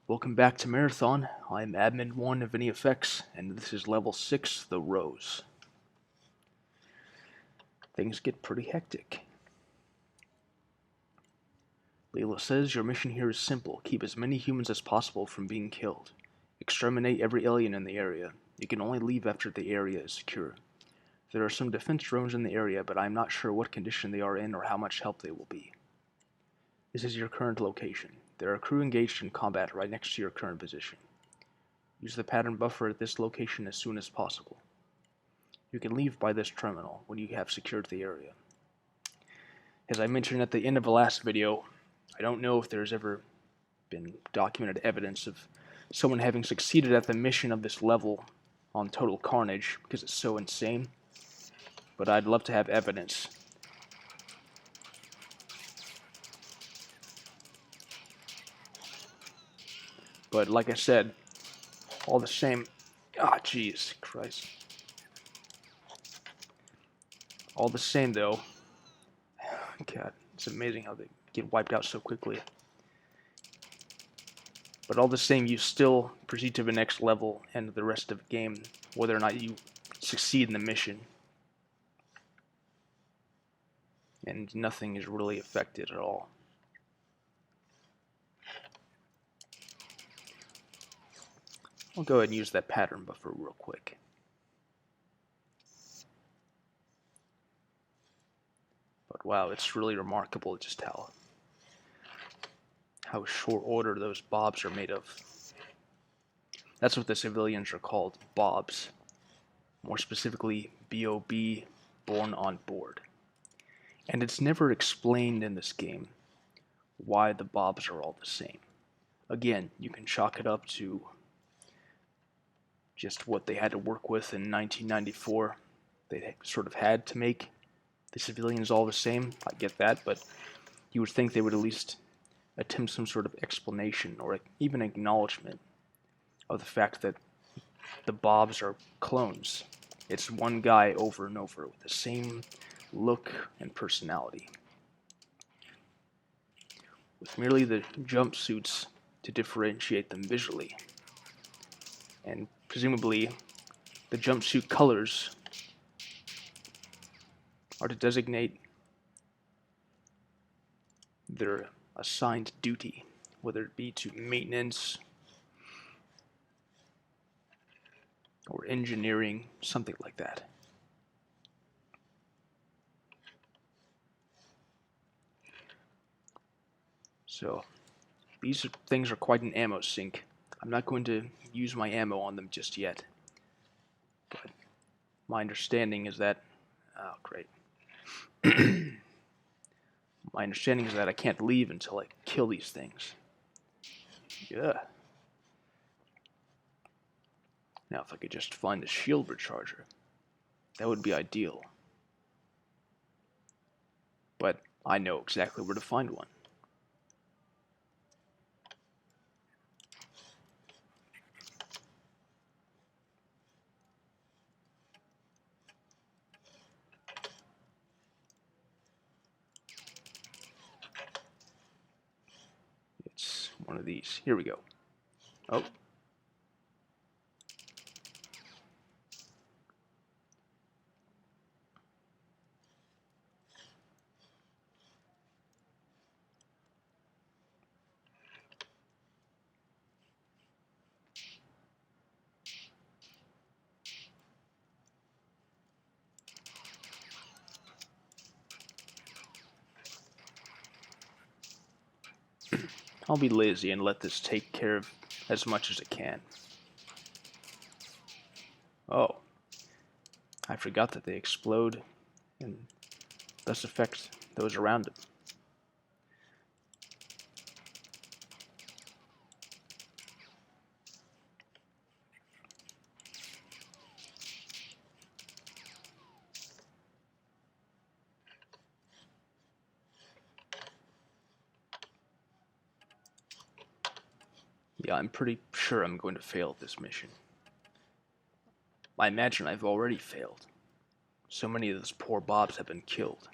Welcome back to Marathon. I'm Admin 1 of Any Effects, and this is Level 6, The Rose. Things get pretty hectic. Layla says your mission here is simple. Keep as many humans as possible from being killed. Exterminate every alien in the area. You can only leave after the area is secure. There are some defense drones in the area, but I'm not sure what condition they are in or how much help they will be. This is your current location. There are crew engaged in combat right next to your current position. Use the pattern buffer at this location as soon as possible. You can leave by this terminal when you have secured the area. As I mentioned at the end of the last video, I don't know if there's ever been documented evidence of someone having succeeded at the mission of this level on Total Carnage because it's so insane, but I'd love to have evidence. But like I said, all the same, jeez Christ. All the same though, God, it's amazing how they get wiped out so quickly. But all the same, you still proceed to the next level and the rest of the game, whether or not you succeed in the mission. And nothing is really affected at all. I'll go ahead and use that pattern buffer real quick. But wow, it's really remarkable just how short order those bobs are made of. That's what the civilians are called, bobs. More specifically, B.O.B., born on board. And it's never explained in this game why the bobs are all the same. Again, you can chalk it up to just what they had to work with in 1994. They sort of had to make the civilians all the same. I get that, but you would think they would at least attempt some sort of explanation or even acknowledgement of the fact that the bobs are clones. It's one guy over and over with the same look and personality, with merely the jumpsuits to differentiate them visually. And presumably, the jumpsuit colors are to designate their assigned duty, whether it be to maintenance or engineering, something like that. So, these things are quite an ammo sink. I'm not going to use my ammo on them just yet. But my understanding is that... Oh, great. My understanding is that I can't leave until I kill these things. Yeah. Now, if I could just find the shield recharger, that would be ideal. But I know exactly where to find one. It's one of these. Here we go. Oh. I'll be lazy and let this take care of as much as it can. Oh. I forgot that they explode and thus affect those around them. Yeah, I'm pretty sure I'm going to fail this mission. I imagine I've already failed. So many of those poor bobs have been killed.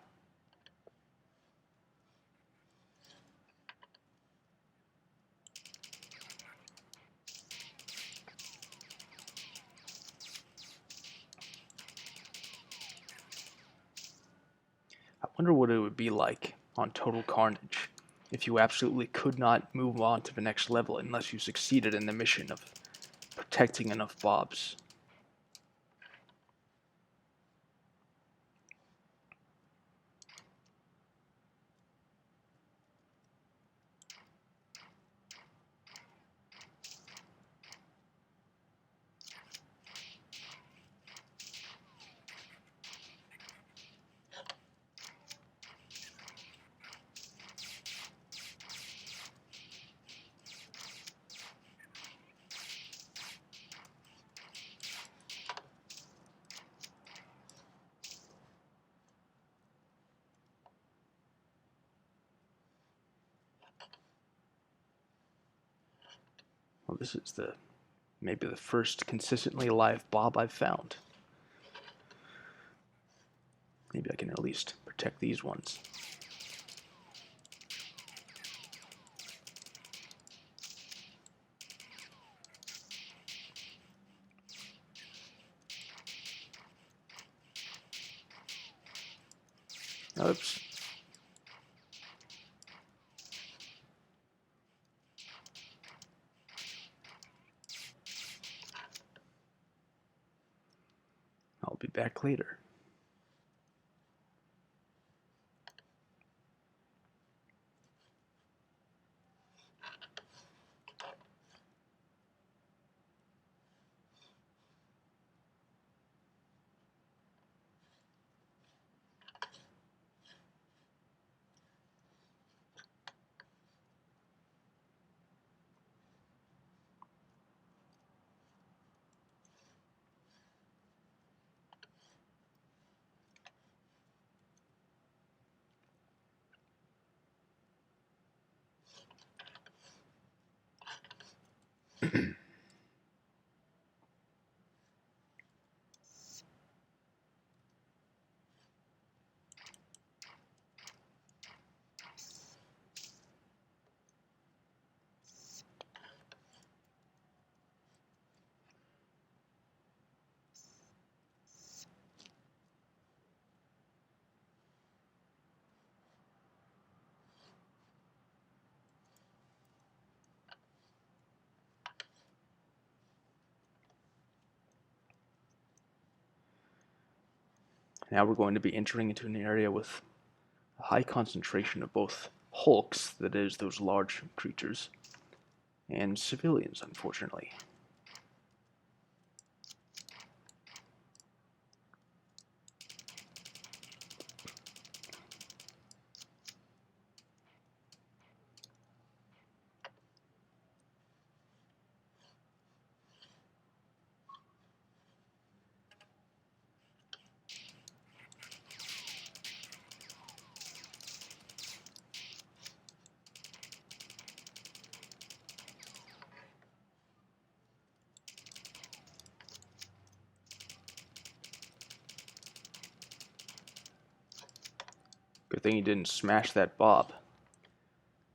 Wonder what it would be like on Total Carnage if you absolutely could not move on to the next level unless you succeeded in the mission of protecting enough Bobs. Well, this is maybe the first consistently alive Bob I've found. Maybe I can at least protect these ones. Oops. I'll be back later. Now we're going to be entering into an area with a high concentration of both hulks, that is, those large creatures, and civilians, unfortunately. Good thing he didn't smash that Bob.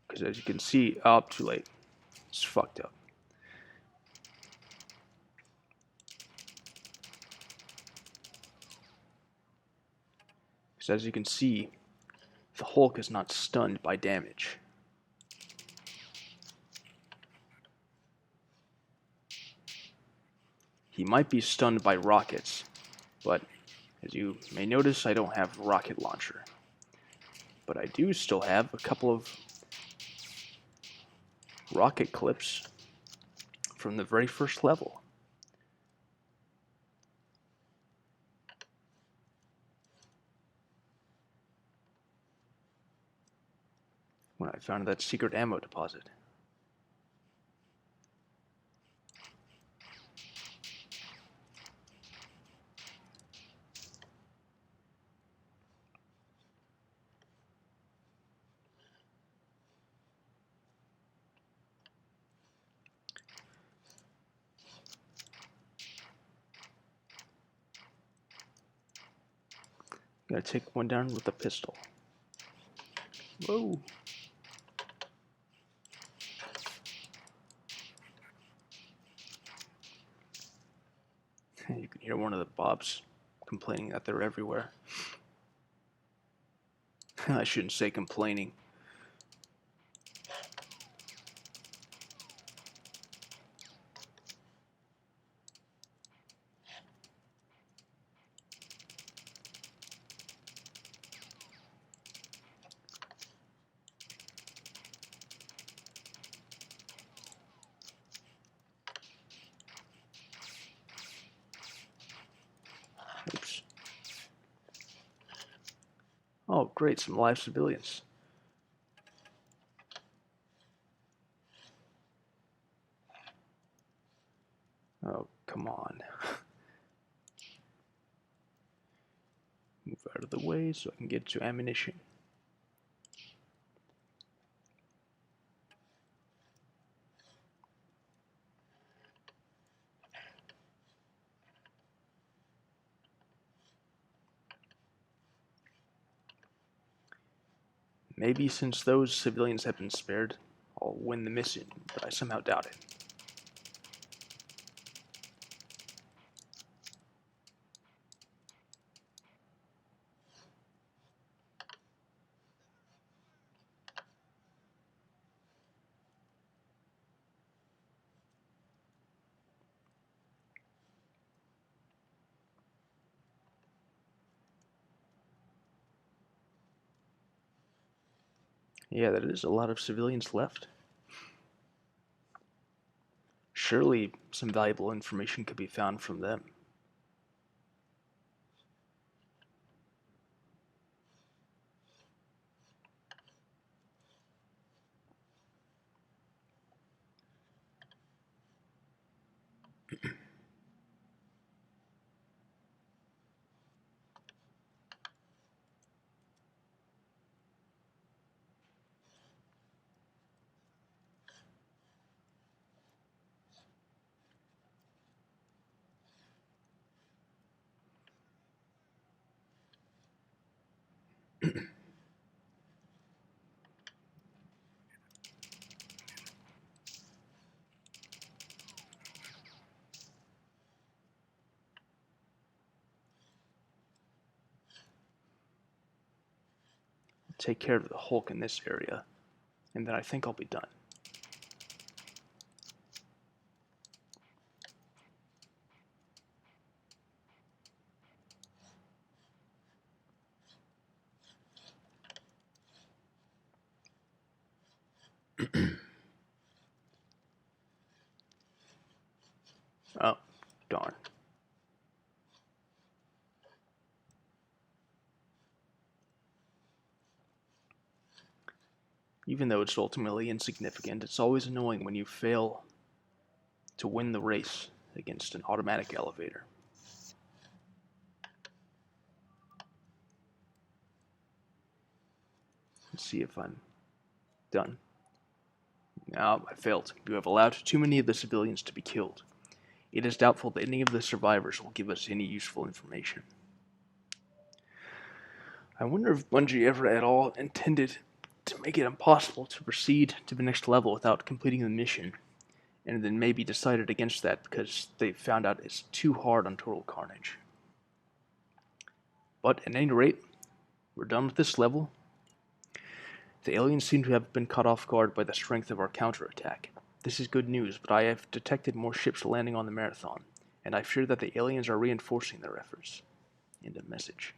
Because as you can see, oh, too late. It's fucked up. Because as you can see, the Hulk is not stunned by damage. He might be stunned by rockets, but as you may notice, I don't have a rocket launcher. But I do still have a couple of rocket clips from the very first level. When I found that secret ammo deposit. Gotta take one down with a pistol. Whoa. You can hear one of the Bobs complaining that they're everywhere. I shouldn't say complaining. Oops. Oh, great, some live civilians. Oh, come on. Move out of the way so I can get to ammunition. Maybe since those civilians have been spared, I'll win the mission, but I somehow doubt it. Yeah, there is a lot of civilians left. Surely some valuable information could be found from them. Take care of the Hulk in this area, and then I think I'll be done. Oh, darn. Even though it's ultimately insignificant, it's always annoying when you fail to win the race against an automatic elevator. Let's see if I'm done. No, I failed. You have allowed too many of the civilians to be killed. It is doubtful that any of the survivors will give us any useful information. I wonder if Bungie ever at all intended to make it impossible to proceed to the next level without completing the mission, and then maybe decided against that because they found out it's too hard on Total Carnage. But at any rate, we're done with this level. The aliens seem to have been caught off guard by the strength of our counterattack. This is good news, but I have detected more ships landing on the Marathon, and I fear that the aliens are reinforcing their efforts. End of message.